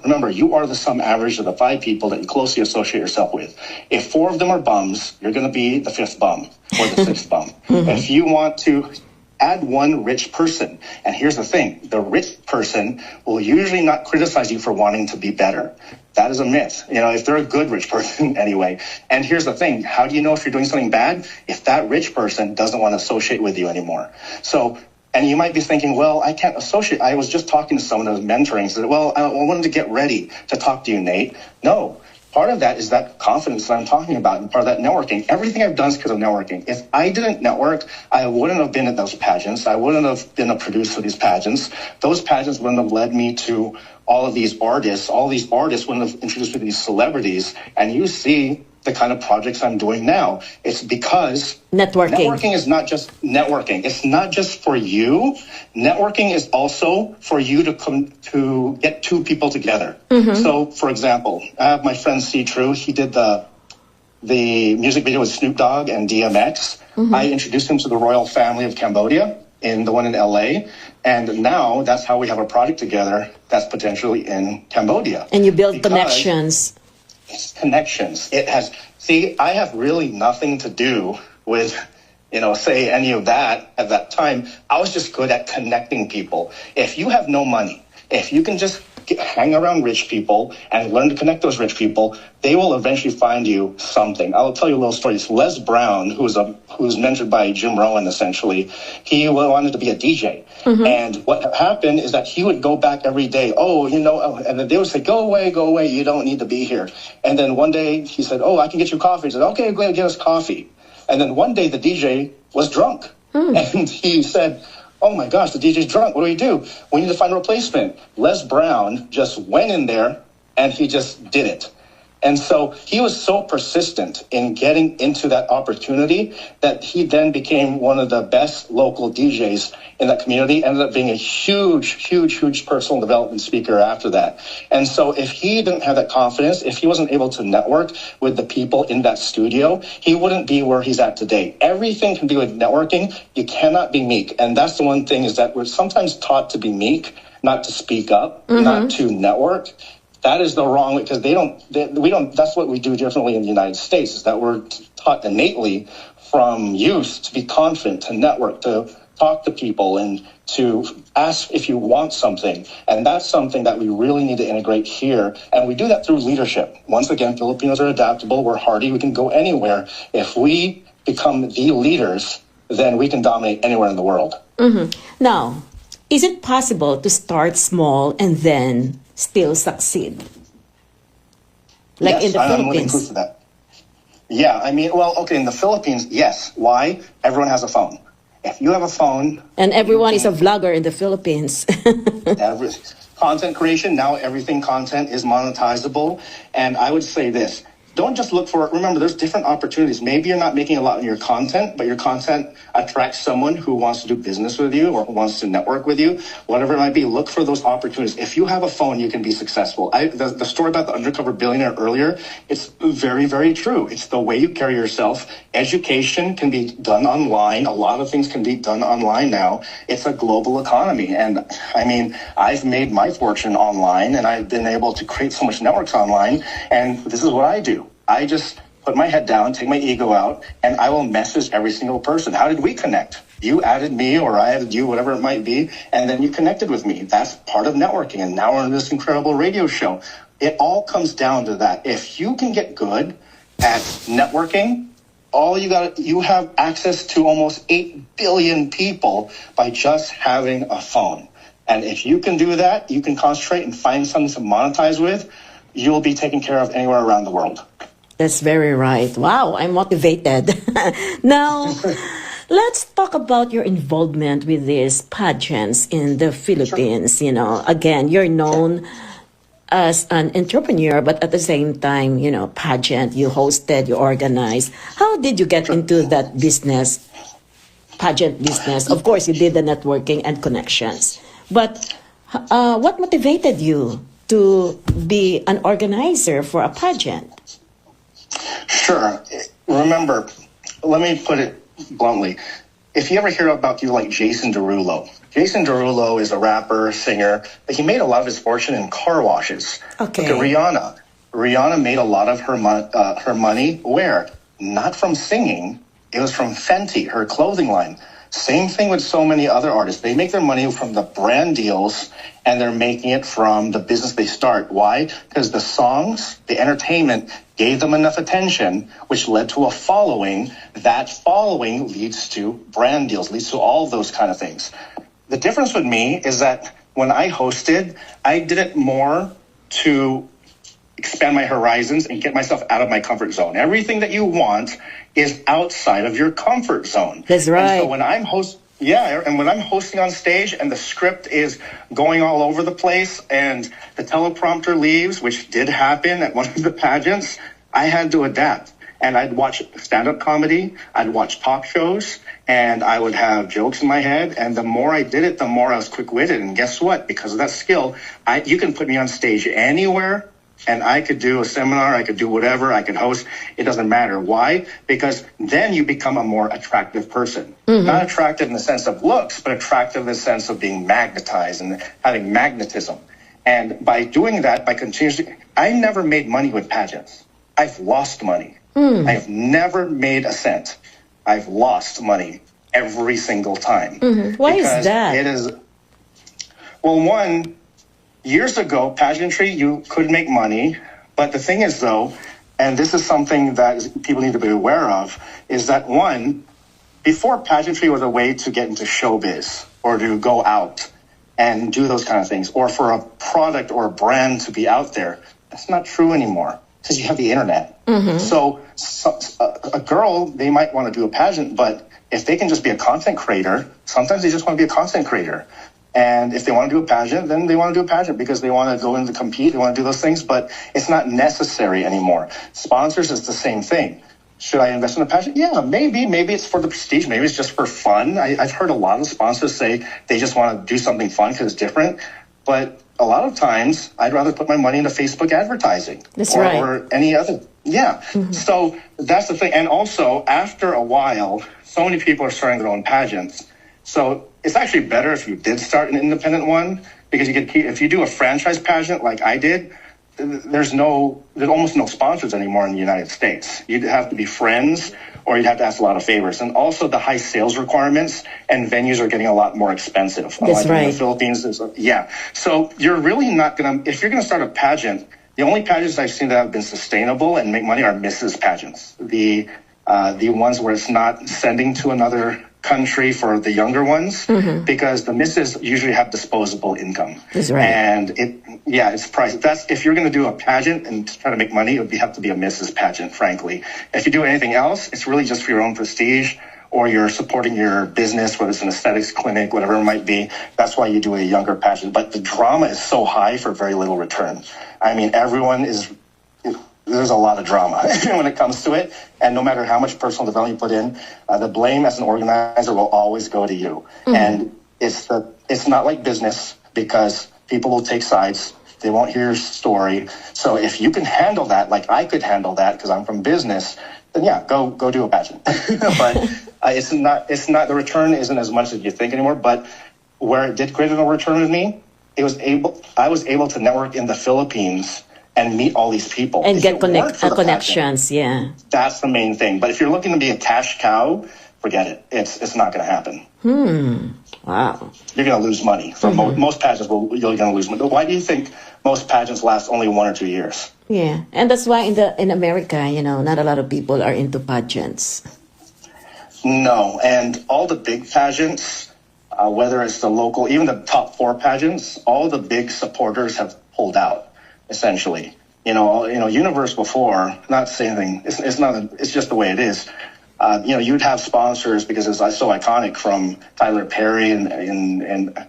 remember, you are the sum average of the 5 people that you closely associate yourself with. If 4 of them are bums, you're going to be the 5th bum or the 6th bum. If you want to add one rich person, and here's the thing, the rich person will usually not criticize you for wanting to be better. That is a myth. If they're a good rich person anyway. And here's the thing, how do you know if you're doing something bad? If that rich person doesn't want to associate with you anymore. And you might be thinking, well, I can't associate. I was just talking to someone that was mentoring. Said, well, I wanted to get ready to talk to you, Nate. No. Part of that is that confidence that I'm talking about, and part of that networking. Everything I've done is because of networking. If I didn't network, I wouldn't have been at those pageants. I wouldn't have been a producer of these pageants. Those pageants wouldn't have led me to all of these artists. All these artists wouldn't have introduced me to these celebrities. And you see the kind of projects I'm doing now. It's because networking is not just networking. It's not just for you. Networking is also for you to get 2 people together. So, for example, I have my friend C. True. He did the music video with Snoop Dogg and DMX. I introduced him to the royal family of Cambodia, in the one in LA. And now that's how we have a project together that's potentially in Cambodia. And you build connections. It's connections. I have really nothing to do with, say any of that at that time. I was just good at connecting people. If you have no money, if you can just hang around rich people and learn to connect those rich people, they will eventually find you something. I'll tell you a little story. It's Les Brown, who's mentored by Jim Rohn, essentially. He wanted to be a DJ. And what happened is that he would go back every day. And then they would say, go away. You don't need to be here. And then one day he said, I can get you coffee. He said, okay, go ahead, get us coffee. And then one day the DJ was drunk. And he said, oh my gosh, the DJ's drunk. What do? We need to find a replacement. Les Brown just went in there and he just did it. And so he was so persistent in getting into that opportunity that he then became one of the best local DJs in that community, ended up being a huge personal development speaker after that. And so if he didn't have that confidence, if he wasn't able to network with the people in that studio, he wouldn't be where he's at today. Everything can be with networking. You cannot be meek. And that's the one thing, is that we're sometimes taught to be meek, not to speak up, not to network. That is the wrong way, because that's what we do differently in the United States, is that we're taught innately from youth to be confident, to network, to talk to people, and to ask if you want something. And that's something that we really need to integrate here. And we do that through leadership. Once again, Filipinos are adaptable. We're hardy. We can go anywhere. If we become the leaders, then we can dominate anywhere in the world. Now, is it possible to start small and then still succeed? Like yes, in the I'm Philippines? Proof of that. Yeah, in the Philippines, yes. Why? Everyone has a phone. If you have a phone... And everyone is a vlogger in the Philippines. Content creation, now everything content is monetizable. And I would say this, don't just look for, remember, there's different opportunities. Maybe you're not making a lot in your content, but your content attracts someone who wants to do business with you or who wants to network with you, whatever it might be. Look for those opportunities. If you have a phone, you can be successful. The story about the undercover billionaire earlier, it's very, very true. It's the way you carry yourself. Education can be done online. A lot of things can be done online now. It's a global economy. And I mean, I've made my fortune online, and I've been able to create so much networks online. And this is what I do. I just put my head down, take my ego out, and I will message every single person. How did we connect? You added me or I added you, whatever it might be, and then you connected with me. That's part of networking, and now we're on this incredible radio show. It all comes down to that. If you can get good at networking, you have access to almost 8 billion people by just having a phone. And if you can do that, you can concentrate and find something to monetize with, you'll be taken care of anywhere around the world. That's very right. Wow, I'm motivated. Now, let's talk about your involvement with these pageants in the Philippines. Sure. You know, again, you're known as an entrepreneur, but at the same time, you know, pageant, you hosted, you organized. How did you get into that business, pageant business? Of course, you did the networking and connections. But what motivated you to be an organizer for a pageant? Sure. Remember, let me put it bluntly. If you ever hear about people like Jason Derulo is a rapper, singer, but he made a lot of his fortune in car washes. Okay. Look at Rihanna made a lot of her money where? Not from singing. It was from Fenty, her clothing line. Same thing with so many other artists. They make their money from the brand deals, and they're making it from the business they start. Why? Because the songs, the entertainment gave them enough attention, which led to a following. That following leads to brand deals, leads to all of those kind of things. The difference with me is that when I hosted, I did it more to expand my horizons and get myself out of my comfort zone. Everything that you want is outside of your comfort zone. That's right. And so when I'm hosting on stage and the script is going all over the place and the teleprompter leaves, which did happen at one of the pageants, I had to adapt. And I'd watch stand-up comedy, I'd watch talk shows, and I would have jokes in my head. And the more I did it, the more I was quick-witted. And guess what? Because of that skill, you can put me on stage anywhere, and I could do a seminar, I could do whatever, I could host. It doesn't matter. Why? Because then you become a more attractive person. Mm-hmm. Not attractive in the sense of looks, but attractive in the sense of being magnetized and having magnetism. And by doing that, by continuously, I never made money with pageants. I've lost money. I've never made a cent. I've lost money every single time. Mm-hmm. Why is that? It is, well, one, years ago, pageantry, you could make money. But the thing is, though, and this is something that people need to be aware of, is that, one, before pageantry was a way to get into showbiz or to go out and do those kind of things, or for a product or a brand to be out there, that's not true anymore because you have the internet. Mm-hmm. So a girl, they might want to do a pageant, but if they can just be a content creator, sometimes they just want to be a content creator. And if they want to do a pageant, then they want to do a pageant because they want to go in to compete, they want to do those things, but it's not necessary anymore. Sponsors is the same thing. Should I invest in a pageant? Yeah, maybe. Maybe it's for the prestige. Maybe it's just for fun. I've heard a lot of sponsors say they just want to do something fun because it's different. But a lot of times, I'd rather put my money into Facebook advertising. That's right. Or any other. Yeah. Mm-hmm. So that's the thing. And also, after a while, so many people are starting their own pageants. So it's actually better if you did start an independent one, because you could keep, if you do a franchise pageant like I did, there's almost no sponsors anymore in the United States. You'd have to be friends, or you'd have to ask a lot of favors. And also the high sales requirements and venues are getting a lot more expensive. That's right. In the Philippines, yeah. So you're really not going to, if you're going to start a pageant, the only pageants I've seen that have been sustainable and make money are Mrs. pageants. The ones where it's not sending to another country for the younger ones, mm-hmm. because the misses usually have disposable income. That's right. And it's priced. That's, if you're going to do a pageant and try to make money, it would have to be a Mrs. pageant, frankly. If you do anything else, it's really just for your own prestige, or you're supporting your business, whether it's an aesthetics clinic, whatever it might be. That's why you do a younger pageant. But the drama is so high for very little return. I mean, everyone is there's a lot of drama when it comes to it. And no matter how much personal development you put in, the blame as an organizer will always go to you. And it's not like business, because people will take sides. They won't hear your story. So if you can handle that, like I could handle that because I'm from business, then yeah, go do a pageant. But it's not, the return isn't as much as you think anymore. But where it did create a return with me, I was able to network in the Philippines and meet all these people. And If get it weren't for the connections, pageant, that's the main thing. But if you're looking to be a cash cow, forget it. It's not going to happen. Wow. You're going to lose money. For most pageants, you're going to lose money. Why do you think most pageants last only 1 or 2 years? Yeah, and that's why in America, not a lot of people are into pageants. No, and all the big pageants, whether it's the local, even the top 4 pageants, all the big supporters have pulled out, essentially. Universe before, not saying anything, it's just the way it is. You'd have sponsors because it's so iconic, from Tyler Perry and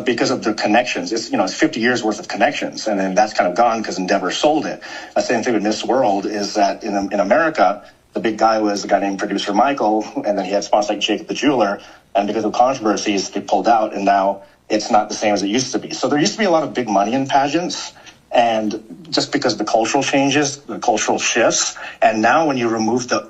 because of the connections. It's 50 years worth of connections, and then that's kind of gone because Endeavor sold it. The same thing with Miss World is that in America, the big guy was a guy named Producer Michael, and then he had sponsors like Jacob the Jeweler, and because of controversies, they pulled out, and now it's not the same as it used to be. So there used to be a lot of big money in pageants, and just because of the cultural changes, the cultural shifts, and now when you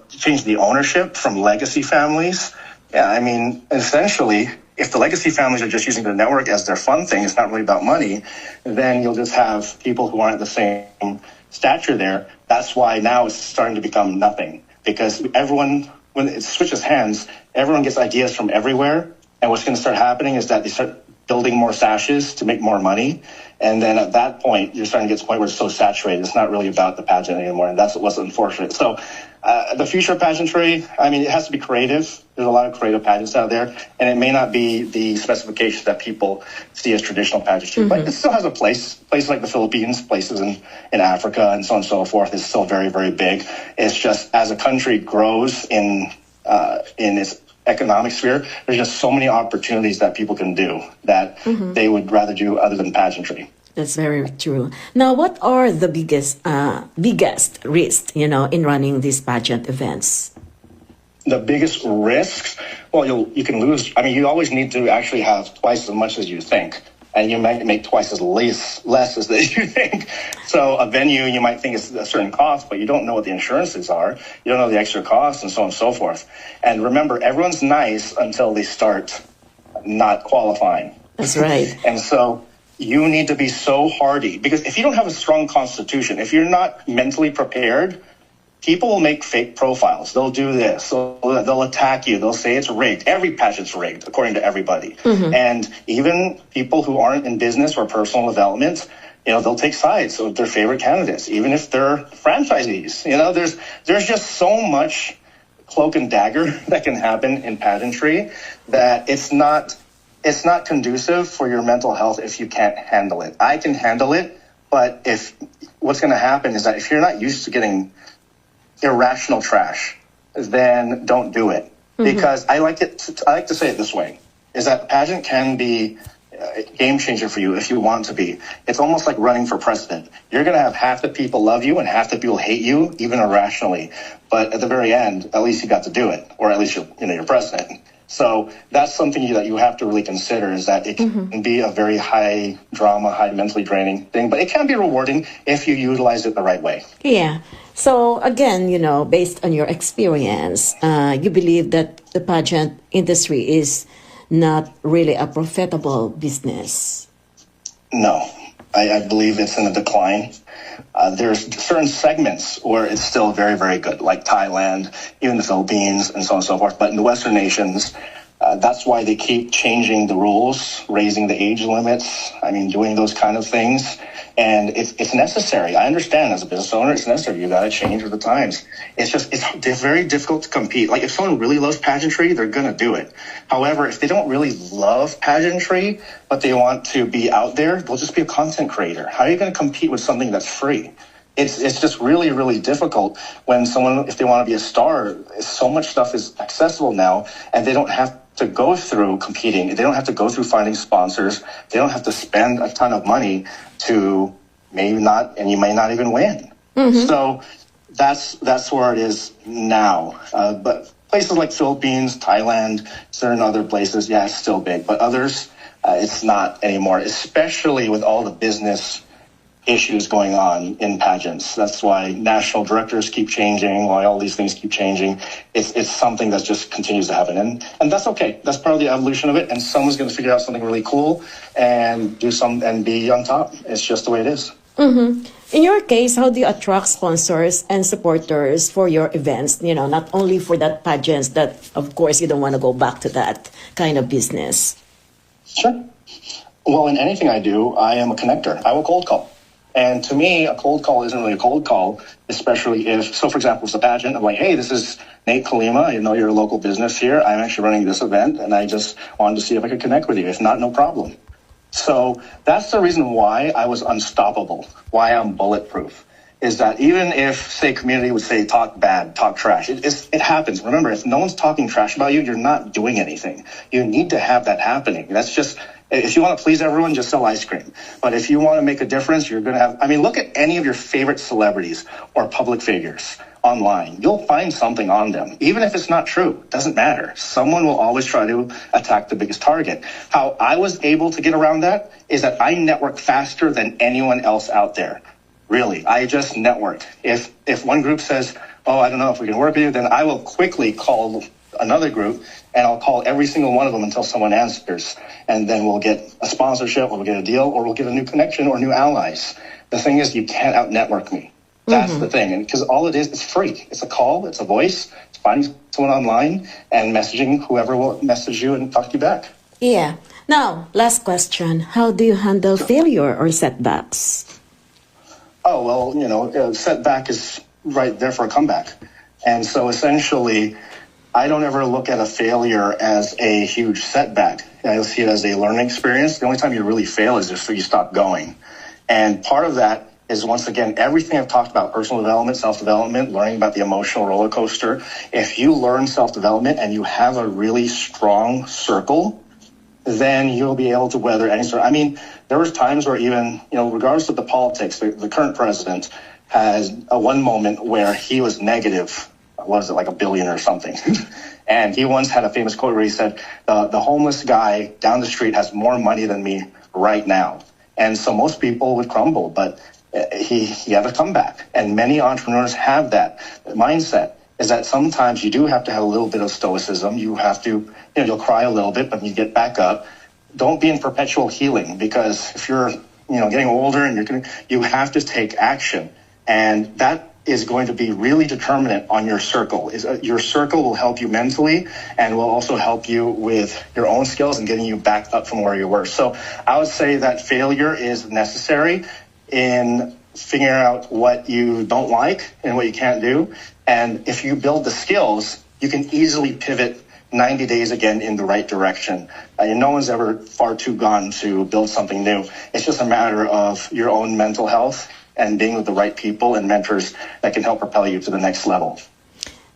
change the ownership from legacy families, essentially, if the legacy families are just using the network as their fun thing, it's not really about money, then you'll just have people who aren't the same stature there. That's why now it's starting to become nothing, because everyone, when it switches hands, everyone gets ideas from everywhere, and what's going to start happening is that they start building more sashes to make more money. And then at that point, you're starting to get to the point where it's so saturated. It's not really about the pageant anymore. And that's what's unfortunate. So the future of pageantry, it has to be creative. There's a lot of creative pageants out there. And it may not be the specifications that people see as traditional pageantry. But it still has a place. Places like the Philippines, places in Africa, and so on and so forth is still very, very big. It's just as a country grows in its economic sphere, there's just so many opportunities that people can do that they would rather do other than pageantry. That's very true. Now, what are the biggest risks, in running these pageant events? The biggest risks, well, you can lose. You always need to actually have twice as much as you think. And you might make twice as less as you think. So a venue, you might think it's a certain cost, but you don't know what the insurances are. You don't know the extra costs, and so on and so forth. And remember, everyone's nice until they start not qualifying. That's right. And so you need to be so hardy, because if you don't have a strong constitution, if you're not mentally prepared, people will make fake profiles. They'll do this. They'll attack you. They'll say it's rigged. Every pageant's rigged, according to everybody. And even people who aren't in business or personal development, they'll take sides of their favorite candidates, even if they're franchisees. There's just so much cloak and dagger that can happen in pageantry that it's not conducive for your mental health if you can't handle it. I can handle it, but what's going to happen is that if you're not used to getting irrational trash, then don't do it. Because I like to say it this way, is that pageant can be a game changer for you if you want to be. It's almost like running for president. You're going to have half the people love you and half the people hate you, even irrationally. But at the very end, at least you got to do it, or at least you're president. So that's something that you have to really consider, is that it can be a very high drama, high mentally draining thing, but it can be rewarding if you utilize it the right way. Yeah. So again, based on your experience, you believe that the pageant industry is not really a profitable business? No, I believe it's in a decline. There's certain segments where it's still very, very good, like Thailand, even the Philippines, and so on and so forth. But in the Western nations, that's why they keep changing the rules, raising the age limits, doing those kind of things. And it's necessary. I understand as a business owner, it's necessary. You got to change with the times. It's very difficult to compete. Like if someone really loves pageantry, they're going to do it. However, if they don't really love pageantry, but they want to be out there, they'll just be a content creator. How are you going to compete with something that's free? It's just really, really difficult when if they want to be a star, so much stuff is accessible now, and they don't have to go through competing. They don't have to go through finding sponsors. They don't have to spend a ton of money to you may not even win. So that's where it is now. But places like Philippines, Thailand, certain other places, yeah, it's still big. But others, it's not anymore, especially with all the business issues going on in pageants. That's why national directors keep changing, why all these things keep changing. It's something that just continues to happen. And that's okay. That's part of the evolution of it. And someone's going to figure out something really cool and be on top. It's just the way it is. In your case, how do you attract sponsors and supporters for your events? You know, not only for that pageants that, of course, you don't want to go back to that kind of business. Sure. Well, in anything I do, I am a connector. I will cold call. And to me, a cold call isn't really a cold call, especially if, so for example, it's a pageant. I'm like, hey, this is Nate Calima. I know you're a local business here. I'm actually running this event, and I just wanted to see if I could connect with you. If not, no problem. So that's the reason why I was unstoppable, why I'm bulletproof, is that even if, say, community would say talk bad, talk trash, it happens. Remember, if no one's talking trash about you, you're not doing anything. You need to have that happening. That's just, if you want to please everyone, just sell ice cream. But if you want to make a difference, you're going to have, I mean, look at any of your favorite celebrities or public figures online. You'll find something on them. Even if it's not true, it doesn't matter. Someone will always try to attack the biggest target. How I was able to get around that is that I network faster than anyone else out there. Really, I just network. If one group says, oh, I don't know if we can work with you, then I will quickly call another group, and I'll call every single one of them until someone answers. And then we'll get a sponsorship, or we'll get a deal, or we'll get a new connection or new allies. The thing is, you can't out-network me. That's the thing. And because all it is free. It's a call, it's a voice, it's finding someone online and messaging whoever will message you and talk to you back. Yeah. Now, last question. How do you handle failure or setbacks? Oh, well, setback is right there for a comeback. And so essentially, I don't ever look at a failure as a huge setback. I see it as a learning experience. The only time you really fail is if you stop going. And part of that is, once again, everything I've talked about, personal development, self-development, learning about the emotional roller coaster. If you learn self-development and you have a really strong circle, then you'll be able to weather any sort. I mean, there was times where even, regardless of the politics, the current president has one moment where he was negative, what is it, like $1 billion or something. And he once had a famous quote where he said, the homeless guy down the street has more money than me right now. And so most people would crumble, but he had a comeback. And many entrepreneurs have that mindset, is that sometimes you do have to have a little bit of stoicism. You have to, you'll cry a little bit, but you get back up. Don't be in perpetual healing, because if you're, getting older and you have to take action. And that is going to be really determinant on your circle. Your circle will help you mentally and will also help you with your own skills and getting you back up from where you were. So I would say that failure is necessary in figuring out what you don't like and what you can't do. And if you build the skills, you can easily pivot 90 days again in the right direction. No one's ever far too gone to build something new. It's just a matter of your own mental health and being with the right people and mentors that can help propel you to the next level.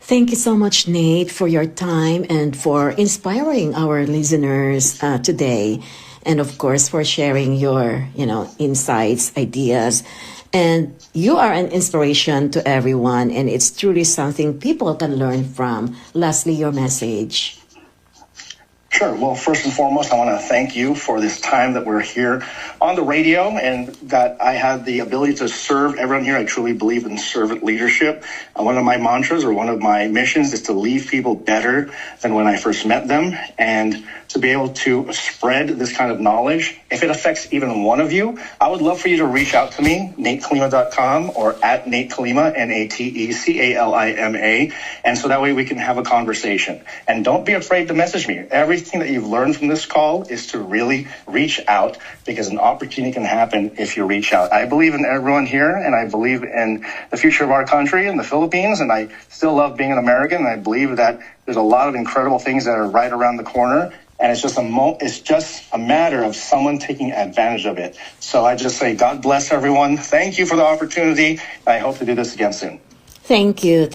Thank you so much, Nate, for your time and for inspiring our listeners today. And of course, for sharing your, insights, ideas. And you are an inspiration to everyone, and it's truly something people can learn from. Lastly, your message. Sure. Well, first and foremost, I want to thank you for this time that we're here on the radio and that I had the ability to serve everyone here. I truly believe in servant leadership. One of my mantras, or one of my missions, is to leave people better than when I first met them, and to be able to spread this kind of knowledge. If it affects even one of you, I would love for you to reach out to me, natecalima.com, or at Nate Calima, NateCalima. And so that way we can have a conversation. And don't be afraid to message me. Everything that you've learned from this call is to really reach out, because an opportunity can happen if you reach out. I believe in everyone here, and I believe in the future of our country and the Philippines, and I still love being an American, and I believe that there's a lot of incredible things that are right around the corner. And it's just a matter of someone taking advantage of it. So I just say, God bless everyone. Thank you for the opportunity. I hope to do this again soon. Thank you.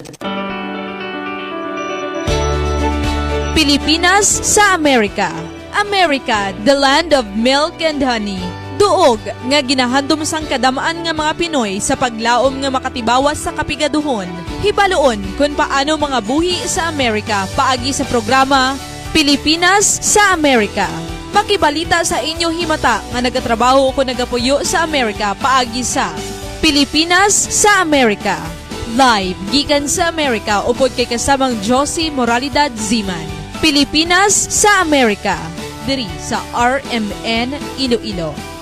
Pilipinas sa Amerika. America, the land of milk and honey. Duog nga ginahandom sang kadamaan nga mga Pinoy sa paglaom nga makatibawas sa kapigaduhon. Hibaloon kung paano mga buhi sa Amerika paagi sa programa Pilipinas sa Amerika. Makibalita sa inyo himata nga nagatrabaho o nagapuyo sa Amerika paagi sa Pilipinas sa Amerika. Live gikan sa Amerika upod kay kasamang Josie Moralidad Ziman. Pilipinas sa Amerika. Diri sa RMN Iloilo.